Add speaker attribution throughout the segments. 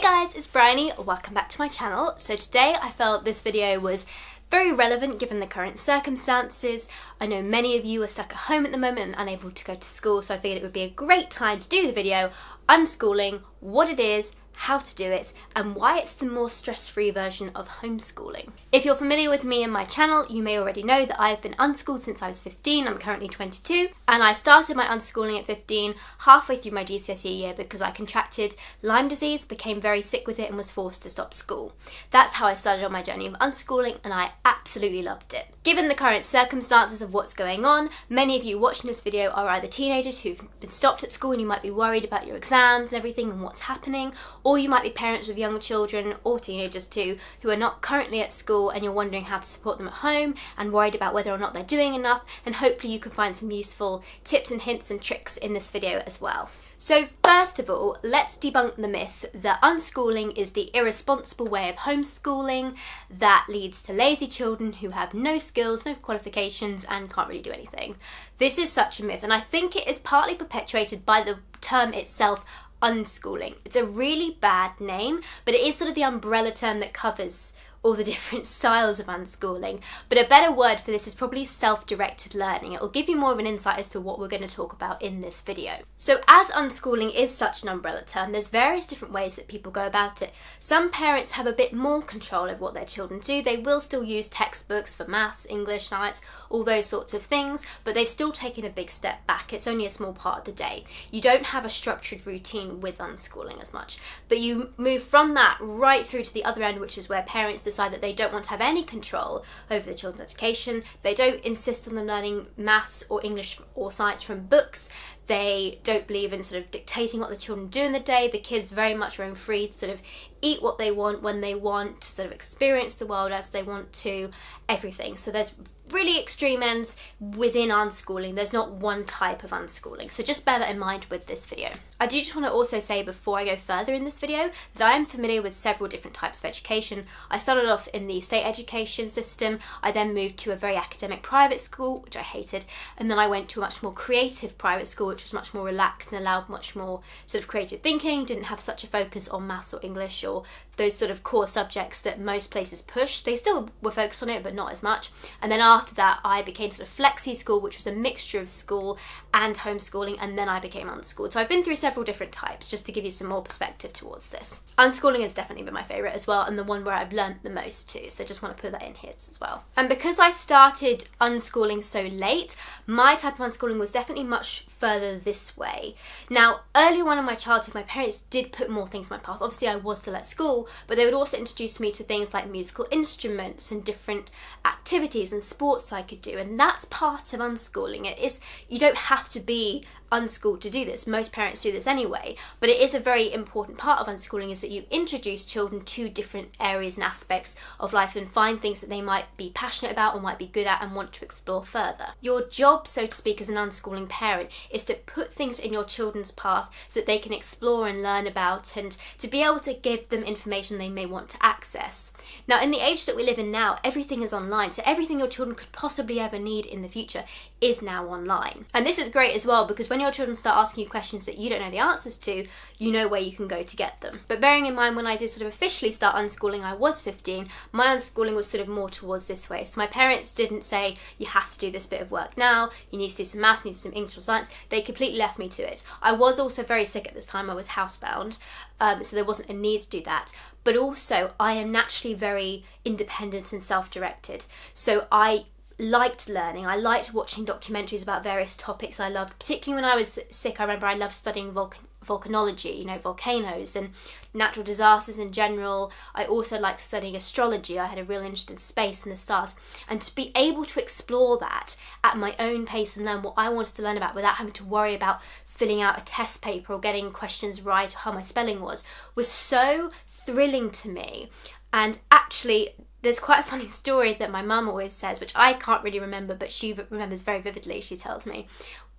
Speaker 1: guys, it's Bryony. Welcome back to my channel. So today I felt this video was very relevant given the current circumstances. I know many of you are stuck at home at the moment and unable to go to school, so I figured it would be a great time to do the video unschooling, what it is, how to do it, and why it's the more stress-free version of homeschooling. If you're familiar with me and my channel, you may already know that I've been unschooled since I was 15. I'm currently 22, and I started my unschooling at 15, halfway through my GCSE year, because I contracted Lyme disease, became very sick with it, and was forced to stop school. That's how I started on my journey of unschooling, and I absolutely loved it. Given the current circumstances of what's going on, many of you watching this video are either teenagers who've been stopped at school and you might be worried about your exams and everything and what's happening, or you might be parents with young children or teenagers too who are not currently at school and you're wondering how to support them at home and worried about whether or not they're doing enough, and hopefully you can find some useful tips and hints and tricks in this video as well. So first of all, let's debunk the myth that unschooling is the irresponsible way of homeschooling that leads to lazy children who have no skills, no qualifications, and can't really do anything. This is such a myth, and I think it is partly perpetuated by the term itself, unschooling. It's a really bad name, but it is sort of the umbrella term that covers all the different styles of unschooling. But a better word for this is probably self-directed learning. It will give you more of an insight as to what we're going to talk about in this video. So as unschooling is such an umbrella term, there's various different ways that people go about it. Some parents have a bit more control over what their children do. They will still use textbooks for maths, English, science, all those sorts of things, but they've still taken a big step back. It's only a small part of the day. You don't have a structured routine with unschooling as much, but you move from that right through to the other end, which is where parents decide that they don't want to have any control over the children's education. They don't insist on them learning maths or English or science from books. They don't believe in sort of dictating what the children do in the day. The kids very much roam free to sort of eat what they want, when they want, to sort of experience the world as they want to, everything. So there's really extreme ends within unschooling. There's not one type of unschooling. So just bear that in mind with this video. I do just want to also say before I go further in this video that I am familiar with several different types of education. I started off in the state education system. I then moved to a very academic private school, which I hated. And then I went to a much more creative private school, which was much more relaxed and allowed much more sort of creative thinking, didn't have such a focus on maths or English or those sort of core subjects that most places push. They still were focused on it, but not as much. And then after that, I became sort of flexi school, which was a mixture of school and homeschooling, and then I became unschooled. So I've been through several different types, just to give you some more perspective towards this. Unschooling has definitely been my favourite as well, and the one where I've learnt the most too, so just want to put that in here as well. And because I started unschooling so late, my type of unschooling was definitely much further this way. Now, early on in my childhood, my parents did put more things in my path. Obviously, I was still at school, but they would also introduce me to things like musical instruments and different activities and sports I could do, and that's part of unschooling. It is, you don't have to be unschooled to do this. Most parents do this anyway, but it is a very important part of unschooling, is that you introduce children to different areas and aspects of life and find things that they might be passionate about or might be good at and want to explore further. Your job, so to speak, as an unschooling parent is to put things in your children's path so that they can explore and learn about, and to be able to give them information they may want to access. Now, in the age that we live in now, everything is online, so everything your children could possibly ever need in the future is now online. And this is great as well, because when your children start asking you questions that you don't know the answers to, you know where you can go to get them. But bearing in mind, when I did sort of officially start unschooling, I was 15, my unschooling was sort of more towards this way. So my parents didn't say, you have to do this bit of work now, you need to do some maths, you need to do some English or science. They completely left me to it. I was also very sick at this time. I was housebound, so there wasn't a need to do that. But also, I am naturally very independent and self-directed. So I liked learning. I liked watching documentaries about various topics I loved. Particularly when I was sick, I remember I loved studying volcanology, you know, volcanoes and natural disasters in general. I also liked studying astrology. I had a real interest in space and the stars. And to be able to explore that at my own pace and learn what I wanted to learn about without having to worry about filling out a test paper or getting questions right or how my spelling was so thrilling to me. And actually, there's quite a funny story that my mum always says, which I can't really remember, but she remembers very vividly, she tells me.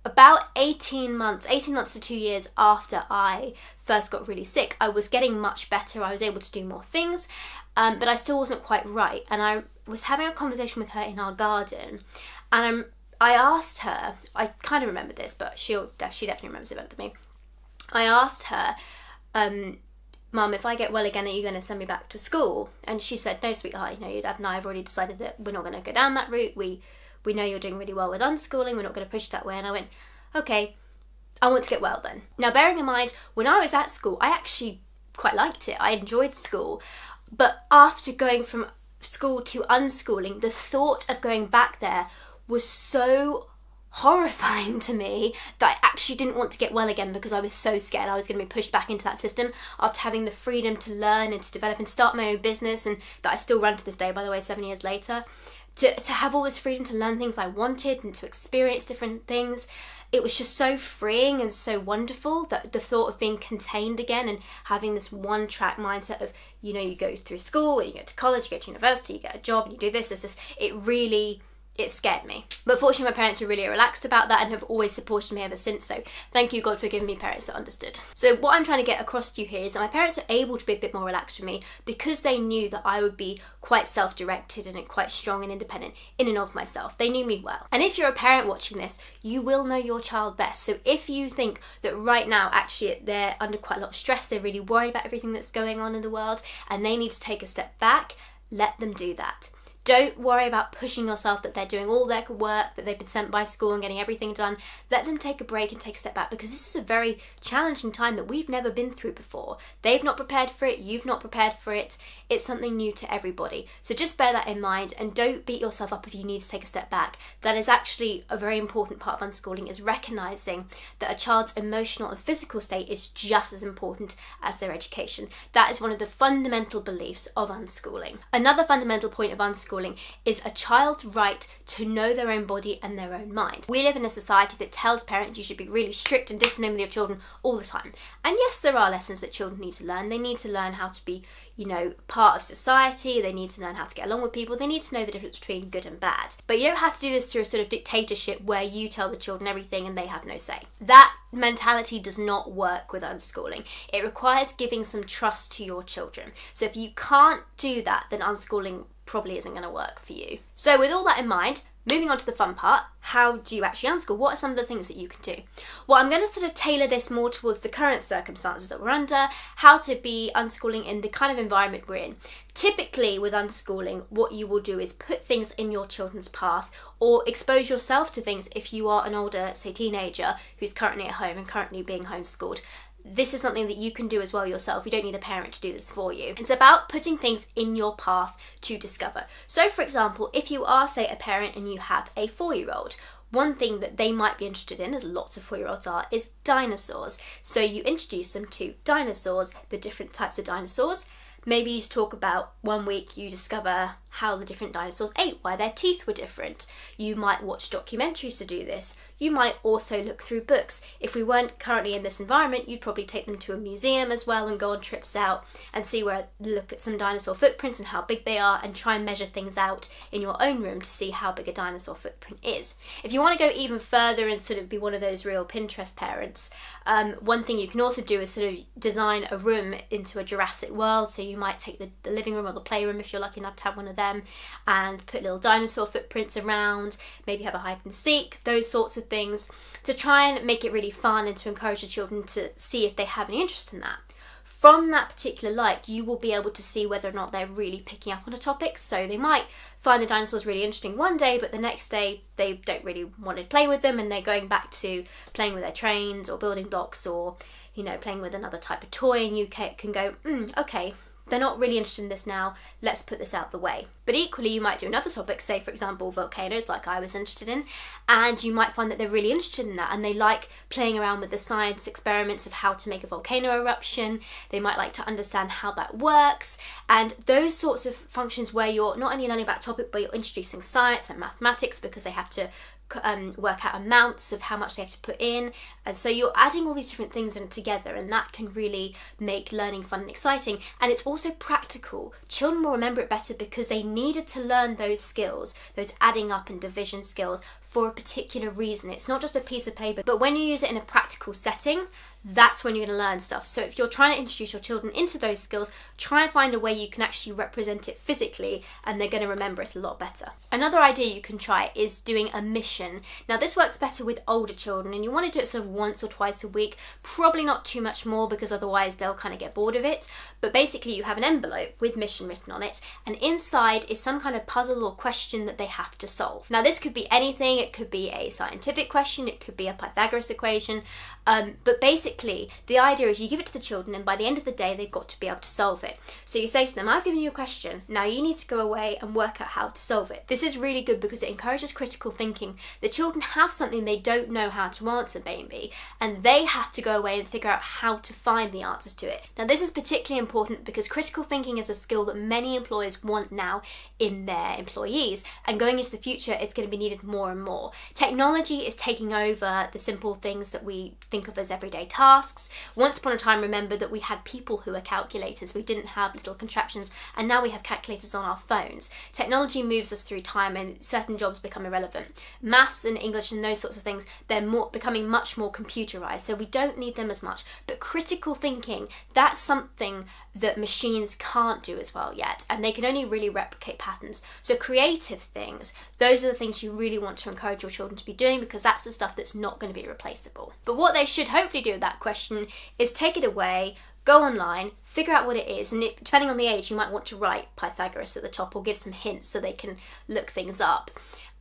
Speaker 1: About 18 months to 2 years after I first got really sick, I was getting much better. I was able to do more things, but I still wasn't quite right. And I was having a conversation with her in our garden, and I asked her, I kind of remember this, but she definitely remembers it better than me. I asked her, Mum, if I get well again, are you going to send me back to school? And she said, no, sweetheart, your dad and I have already decided that we're not going to go down that route. We know you're doing really well with unschooling. We're not going to push that way. And I went, okay, I want to get well then. Now, bearing in mind, when I was at school, I actually quite liked it. I enjoyed school. But after going from school to unschooling, the thought of going back there was so horrifying to me that I actually didn't want to get well again, because I was so scared I was going to be pushed back into that system after having the freedom to learn and to develop and start my own business, and that I still run to this day, by the way, 7 years later. To have all this freedom to learn things I wanted and to experience different things. It was just so freeing and so wonderful, that the thought of being contained again and having this one track mindset of, you go through school, you go to college, you go to university, you get a job, and you do this, it scared me. But fortunately, my parents were really relaxed about that and have always supported me ever since. So thank you, God, for giving me parents that understood. So what I'm trying to get across to you here is that my parents are able to be a bit more relaxed with me because they knew that I would be quite self-directed and quite strong and independent in and of myself. They knew me well. And if you're a parent watching this, you will know your child best. So if you think that right now, actually, they're under quite a lot of stress, they're really worried about everything that's going on in the world, and they need to take a step back, let them do that. Don't worry about pushing yourself that they're doing all their work, that they've been sent by school and getting everything done. Let them take a break and take a step back, because this is a very challenging time that we've never been through before. They've not prepared for it, you've not prepared for it. It's something new to everybody. So just bear that in mind, and don't beat yourself up if you need to take a step back. That is actually a very important part of unschooling, is recognising that a child's emotional and physical state is just as important as their education. That is one of the fundamental beliefs of unschooling. Another fundamental point of unschooling is a child's right to know their own body and their own mind. We live in a society that tells parents you should be really strict and disciplined with your children all the time. And yes, there are lessons that children need to learn. They need to learn how to be, part of society. They need to learn how to get along with people. They need to know the difference between good and bad. But you don't have to do this through a sort of dictatorship where you tell the children everything and they have no say. That mentality does not work with unschooling. It requires giving some trust to your children. So if you can't do that, then unschooling probably isn't going to work for you. So with all that in mind, moving on to the fun part, how do you actually unschool? What are some of the things that you can do? Well, I'm going to sort of tailor this more towards the current circumstances that we're under, how to be unschooling in the kind of environment we're in. Typically with unschooling, what you will do is put things in your children's path, or expose yourself to things if you are an older, say, teenager who's currently at home and currently being homeschooled. This is something that you can do as well yourself. You don't need a parent to do this for you. It's about putting things in your path to discover. So for example, if you are, say, a parent and you have a 4-year-old, one thing that they might be interested in, as lots of 4-year-olds are, is dinosaurs. So you introduce them to dinosaurs, the different types of dinosaurs. Maybe you talk about, one week you discover how the different dinosaurs ate, why their teeth were different. You might watch documentaries to do this. You might also look through books. If we weren't currently in this environment, you'd probably take them to a museum as well and go on trips out and look at some dinosaur footprints and how big they are, and try and measure things out in your own room to see how big a dinosaur footprint is. If you want to go even further and sort of be one of those real Pinterest parents, one thing you can also do is sort of design a room into a Jurassic World. So you might take the living room or the playroom, if you're lucky enough to have one of them, and put little dinosaur footprints around, maybe have a hide and seek, those sorts of things, to try and make it really fun and to encourage the children to see if they have any interest in that. From that particular like, you will be able to see whether or not they're really picking up on a topic. So they might find the dinosaurs really interesting one day, but the next day they don't really want to play with them, and they're going back to playing with their trains or building blocks, or playing with another type of toy, and you can go, okay, they're not really interested in this now, let's put this out the way. But equally, you might do another topic, say for example volcanoes, like I was interested in, and you might find that they're really interested in that, and they like playing around with the science experiments of how to make a volcano eruption. They might like to understand how that works, and those sorts of functions where you're not only learning about a topic, but you're introducing science and mathematics, because they have to work out amounts of how much they have to put in, and so you're adding all these different things in together, and that can really make learning fun and exciting. And it's also practical. Children will remember it better because they needed to learn those skills, those adding up and division skills, for a particular reason. It's not just a piece of paper, but when you use it in a practical setting, that's when you're going to learn stuff. So if you're trying to introduce your children into those skills, try and find a way you can actually represent it physically, and they're going to remember it a lot better. Another idea you can try is doing a mission. Now this works better with older children, and you want to do it sort of once or twice a week, probably not too much more because otherwise they'll kind of get bored of it. But basically you have an envelope with mission written on it, and inside is some kind of puzzle or question that they have to solve. Now this could be anything. It could be a scientific question, it could be a Pythagoras equation, but basically the idea is you give it to the children, and by the end of the day they've got to be able to solve it. So you say to them, I've given you a question, now you need to go away and work out how to solve it. This is really good because it encourages critical thinking. The children have something they don't know how to answer maybe, and they have to go away and figure out how to find the answers to it. Now this is particularly important because critical thinking is a skill that many employers want now in their employees, and going into the future it's going to be needed more and more. Technology is taking over the simple things that we think of as everyday tasks. Once upon a time, remember that we had people who were calculators. We didn't have little contraptions, and now we have calculators on our phones. Technology moves us through time and certain jobs become irrelevant. Maths and English and those sorts of things, they're becoming much more computerized, so we don't need them as much. But critical thinking, that's something that machines can't do as well yet, and they can only really replicate patterns. So creative things, those are the things you really want to encourage your children to be doing, because that's the stuff that's not going to be replaceable. But what they should hopefully do with that question is take it away, go online, figure out what it is, and depending on the age you might want to write Pythagoras at the top or give some hints so they can look things up.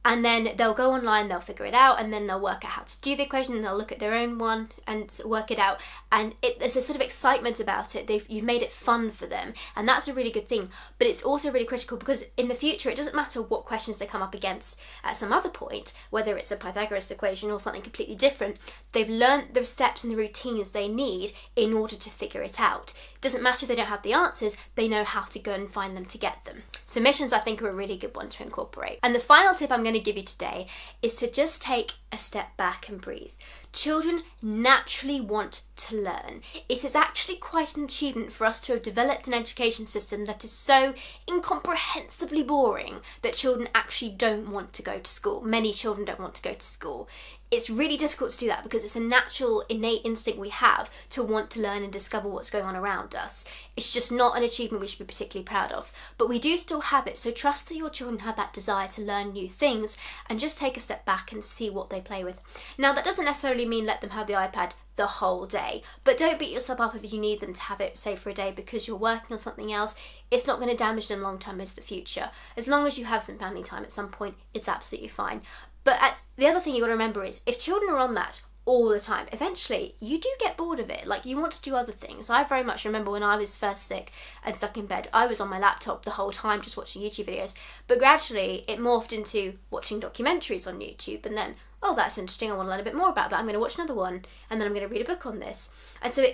Speaker 1: And then they'll go online, they'll figure it out, and then they'll work out how to do the equation, and they'll look at their own one and work it out. And there's a sort of excitement about it. You've made it fun for them, and that's a really good thing. But it's also really critical because in the future, it doesn't matter what questions they come up against at some other point, whether it's a Pythagoras equation or something completely different. They've learned the steps and the routines they need in order to figure it out. It doesn't matter if they don't have the answers, they know how to go and find them to get them. So missions, I think, are a really good one to incorporate. And the final tip I'm going to give you today is to just take a step back and breathe. Children naturally want to learn. It is actually quite an achievement for us to have developed an education system that is so incomprehensibly boring that children actually don't want to go to school. Many children don't want to go to school. It's really difficult to do that because it's a natural, innate instinct we have to want to learn and discover what's going on around us. It's just not an achievement we should be particularly proud of. But we do still have it, so trust that your children have that desire to learn new things, and just take a step back and see what they play with. Now, that doesn't necessarily mean let them have the iPad the whole day, but don't beat yourself up if you need them to have it, say, for a day because you're working on something else. It's not going to damage them long term into the future. As long as you have some family time at some point, it's absolutely fine. But the other thing you've got to remember is if children are on that all the time, eventually you do get bored of it. Like, you want to do other things. I very much remember when I was first sick and stuck in bed, I was on my laptop the whole time just watching YouTube videos. But gradually it morphed into watching documentaries on YouTube, and then, oh, that's interesting, I want to learn a bit more about that, I'm going to watch another one, and then I'm going to read a book on this. And so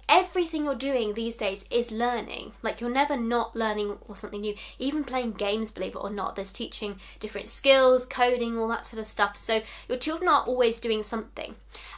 Speaker 1: everything you're doing these days is learning. Like, you're never not learning or something new. Even playing games, believe it or not, there's teaching different skills, coding, all that sort of stuff. So your children are always doing something.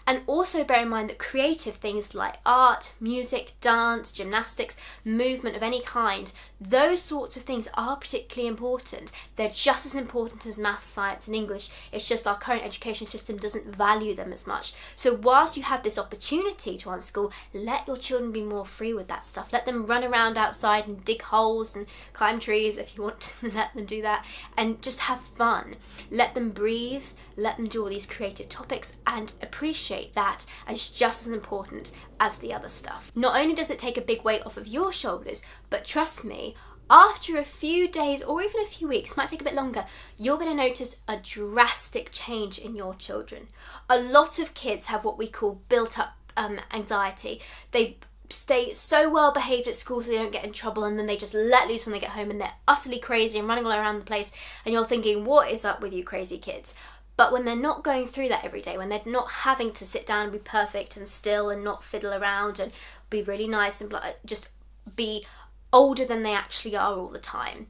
Speaker 1: And also bear in mind that creative things like art, music, dance, gymnastics, movement of any kind, those sorts of things are particularly important. They're just as important as maths, science and English. It's just our current education system doesn't value them as much. So whilst you have this opportunity to unschool, let your children be more free with that stuff. Let them run around outside and dig holes and climb trees if you want to let them do that, and just have fun. Let them breathe, let them do all these creative topics, and appreciate that as just as important as the other stuff. Not only does it take a big weight off of your shoulders, but trust me, after a few days or even a few weeks, might take a bit longer, you're going to notice a drastic change in your children. A lot of kids have what we call built up anxiety. They stay so well behaved at school so they don't get in trouble, and then they just let loose when they get home and they're utterly crazy and running all around the place, and you're thinking, what is up with you crazy kids? But when they're not going through that every day, when they're not having to sit down and be perfect and still and not fiddle around and be really nice and just be older than they actually are all the time,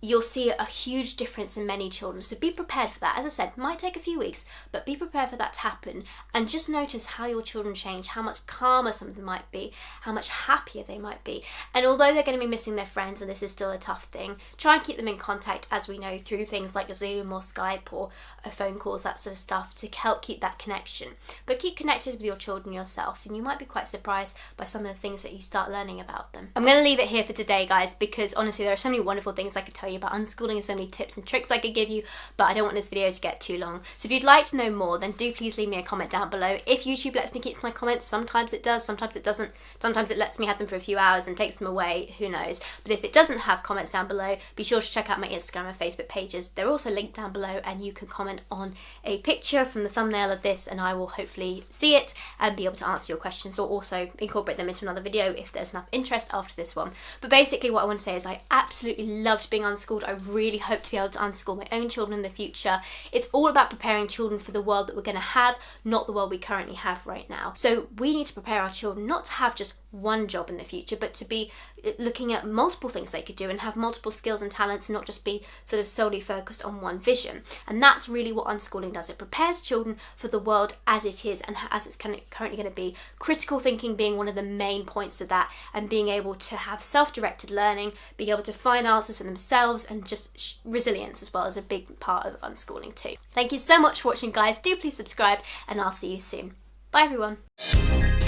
Speaker 1: you'll see a huge difference in many children. So be prepared for that. As I said, it might take a few weeks, but be prepared for that to happen, and just notice how your children change, how much calmer some of them might be, how much happier they might be. And although they're going to be missing their friends, and this is still a tough thing, try and keep them in contact, as we know, through things like Zoom or Skype or phone calls, that sort of stuff, to help keep that connection. But keep connected with your children yourself, and you might be quite surprised by some of the things that you start learning about them. I'm going to leave it here for today, guys, because honestly there are so many wonderful things I could tell you about unschooling and so many tips and tricks I could give you, but I don't want this video to get too long. So if you'd like to know more, then do please leave me a comment down below. If YouTube lets me keep my comments, sometimes it does, sometimes it doesn't. Sometimes it lets me have them for a few hours and takes them away, who knows. But if it doesn't have comments down below, be sure to check out my Instagram and Facebook pages. They're also linked down below, and you can comment on a picture from the thumbnail of this, and I will hopefully see it and be able to answer your questions, or also incorporate them into another video if there's enough interest after this one. But basically what I want to say is I absolutely loved being unschooled. I really hope to be able to unschool my own children in the future. It's all about preparing children for the world that we're going to have, not the world we currently have right now. So we need to prepare our children not to have just one job in the future, but to be looking at multiple things they could do and have multiple skills and talents, and not just be sort of solely focused on one vision. And that's really what unschooling does. It prepares children for the world as it is and as it's currently going to be. Critical thinking being one of the main points of that, and being able to have self-directed learning, being able to find answers for themselves, and just resilience as well is a big part of unschooling too. Thank you so much for watching, guys. Do please subscribe, and I'll see you soon. Bye everyone.